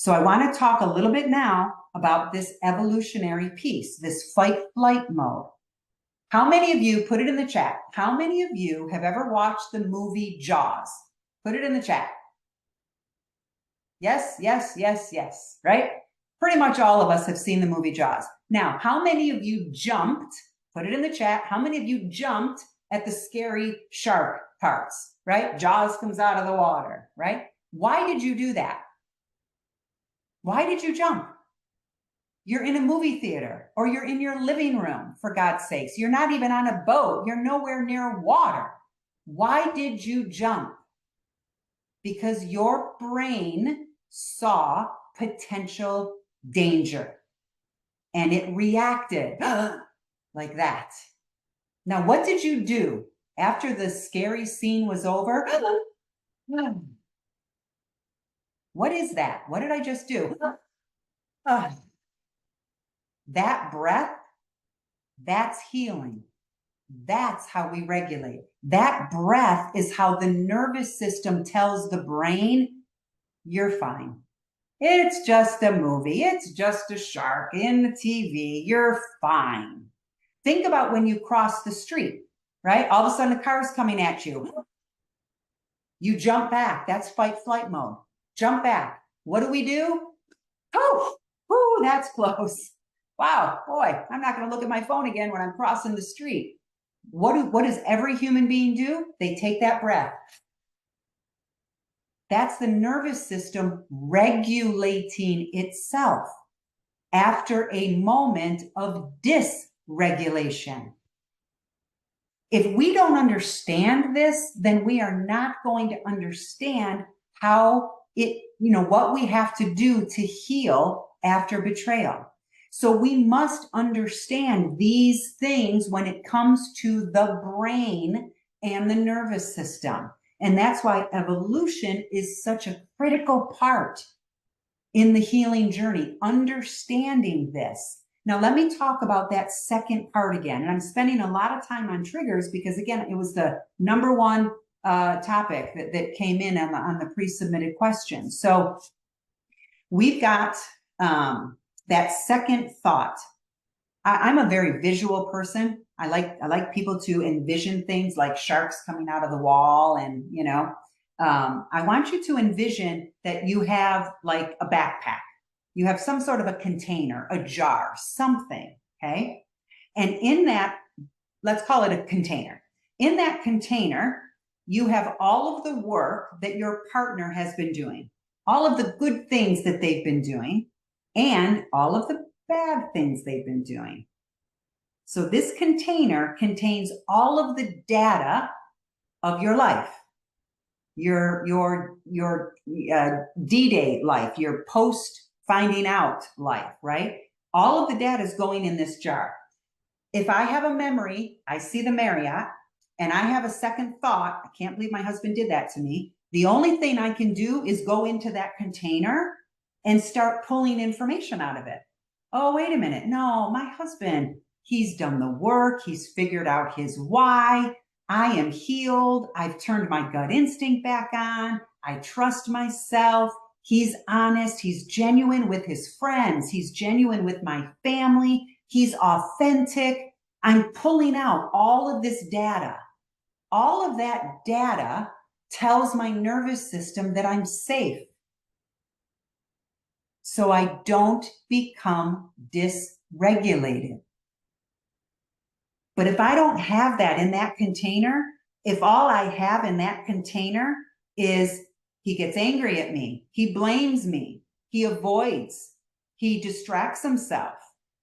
So I want to talk a little bit now about this evolutionary piece, this fight-flight mode. How many of you, put it in the chat, how many of you have ever watched the movie Jaws? Put it in the chat. Yes, yes, yes, yes, right? Pretty much all of us have seen the movie Jaws. Now, how many of you jumped, put it in the chat, how many of you jumped at the scary shark parts, right? Jaws comes out of the water, right? Why did you do that? Why did you jump? You're in a movie theater or you're in your living room, for God's sakes. You're not even on a boat. You're nowhere near water. Why did you jump? Because your brain saw potential danger and it reacted like that. Now, what did you do after the scary scene was over? What is that? What did I just do? That breath, that's healing. That's how we regulate. That breath is how the nervous system tells the brain, you're fine. It's just a movie. It's just a shark in the TV. You're fine. Think about when you cross the street, right? All of a sudden, a car's coming at you. You jump back. That's fight-flight mode. Jump back. What do? Oh, that's close. Wow, boy, I'm not going to look at my phone again when I'm crossing the street. What does every human being do? They take that breath. That's the nervous system regulating itself after a moment of dysregulation. If we don't understand this, then we are not going to understand how what we have to do to heal after betrayal. So we must understand these things when it comes to the brain and the nervous system. And that's why evolution is such a critical part in the healing journey, understanding this. Now, let me talk about that second part again. And I'm spending a lot of time on triggers because, again, it was the number one topic that came in on the pre-submitted questions. So we've got that second thought. I'm a very visual person. I like people to envision things like sharks coming out of the wall, and I want you to envision that you have like a backpack. You have some sort of a container, a jar, something, okay? And in that, let's call it a container. In that container, you have all of the work that your partner has been doing, all of the good things that they've been doing, and all of the bad things they've been doing. So this container contains all of the data of your life, your D-Day life, your post finding out life, right? All of the data is going in this jar. If I have a memory, I see the Marriott, and I have a second thought, I can't believe my husband did that to me. The only thing I can do is go into that container and start pulling information out of it. Oh, wait a minute. No, my husband, he's done the work. He's figured out his why. I am healed. I've turned my gut instinct back on. I trust myself. He's honest. He's genuine with his friends. He's genuine with my family. He's authentic. I'm pulling out all of this data. All of that data tells my nervous system that I'm safe, so I don't become dysregulated. But if I don't have that in that container, if all I have in that container is he gets angry at me, he blames me, he avoids, he distracts himself,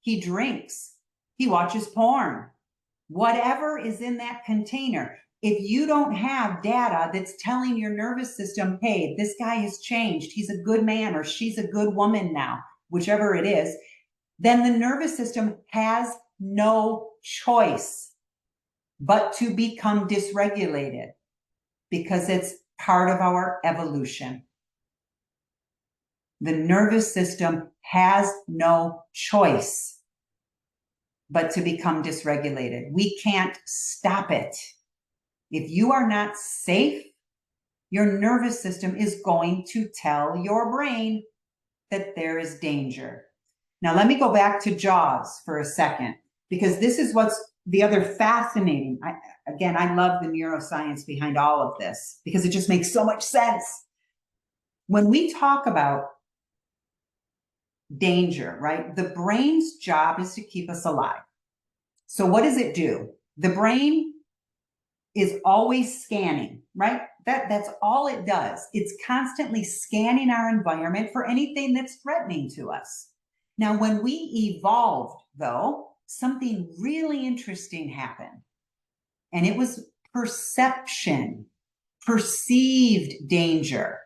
he drinks, he watches porn, whatever is in that container, if you don't have data that's telling your nervous system, hey, this guy has changed, he's a good man or she's a good woman now, whichever it is, then the nervous system has no choice but to become dysregulated because it's part of our evolution. The nervous system has no choice but to become dysregulated. We can't stop it. If you are not safe, your nervous system is going to tell your brain, that there is danger. Now, let me go back to Jaws for a second, because this is what's the other fascinating. I love the neuroscience behind all of this because it just makes so much sense. When we talk about danger, right? The brain's job is to keep us alive. So what does it do? The brain is always scanning, right? That's all it does. It's constantly scanning our environment for anything that's threatening to us. Now, when we evolved, though, something really interesting happened, and it was perception, perceived danger.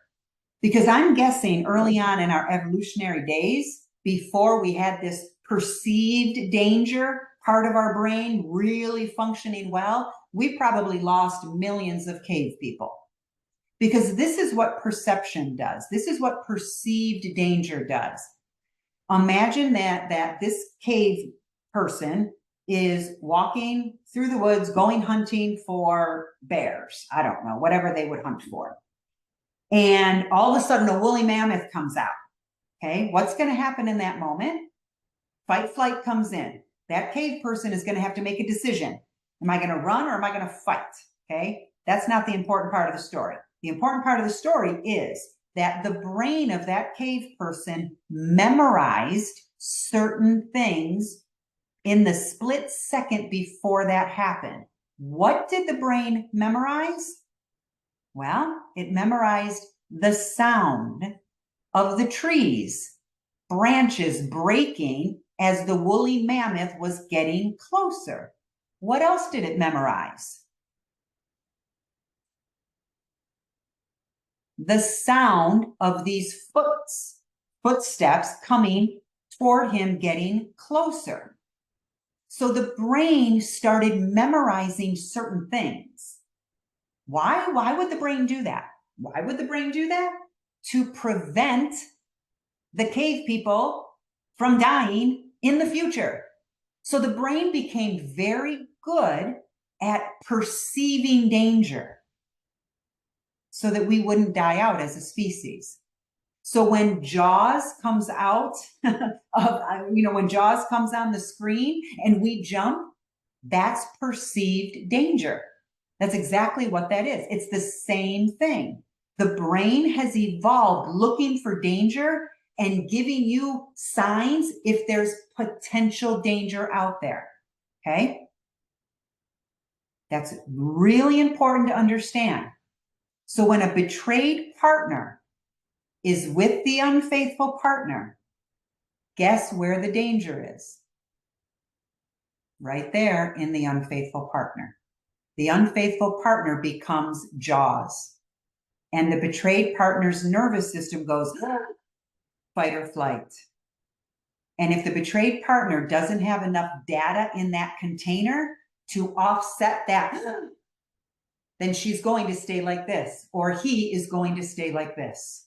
Because I'm guessing early on in our evolutionary days, before we had this perceived danger part of our brain really functioning well, we probably lost millions of cave people. Because this is what perception does. This is what perceived danger does. Imagine that this cave person is walking through the woods, going hunting for bears. I don't know, whatever they would hunt for. And all of a sudden, a woolly mammoth comes out. Okay, what's going to happen in that moment? Fight flight comes in. That cave person is going to have to make a decision. Am I going to run or am I going to fight? Okay, that's not the important part of the story. The important part of the story is that the brain of that cave person memorized certain things in the split second before that happened. What did the brain memorize? Well, it memorized the sound of the trees, branches breaking as the woolly mammoth was getting closer. What else did it memorize? The sound of these footsteps coming toward him getting closer. So the brain started memorizing certain things. Why? Why would the brain do that? Why would the brain do that? To prevent the cave people from dying in the future. So the brain became very good at perceiving danger so that we wouldn't die out as a species. So when Jaws comes out when Jaws comes on the screen and we jump, that's perceived danger. That's exactly what that is. It's the same thing. The brain has evolved looking for danger and giving you signs if there's potential danger out there. Okay? That's really important to understand. So when a betrayed partner is with the unfaithful partner, guess where the danger is? Right there in the unfaithful partner. The unfaithful partner becomes Jaws. And the betrayed partner's nervous system goes fight or flight. And if the betrayed partner doesn't have enough data in that container to offset that, then she's going to stay like this, or he is going to stay like this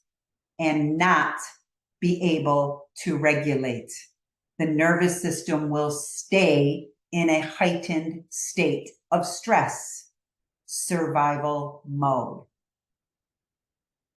and not be able to regulate. The nervous system will stay in a heightened state of stress, survival mode.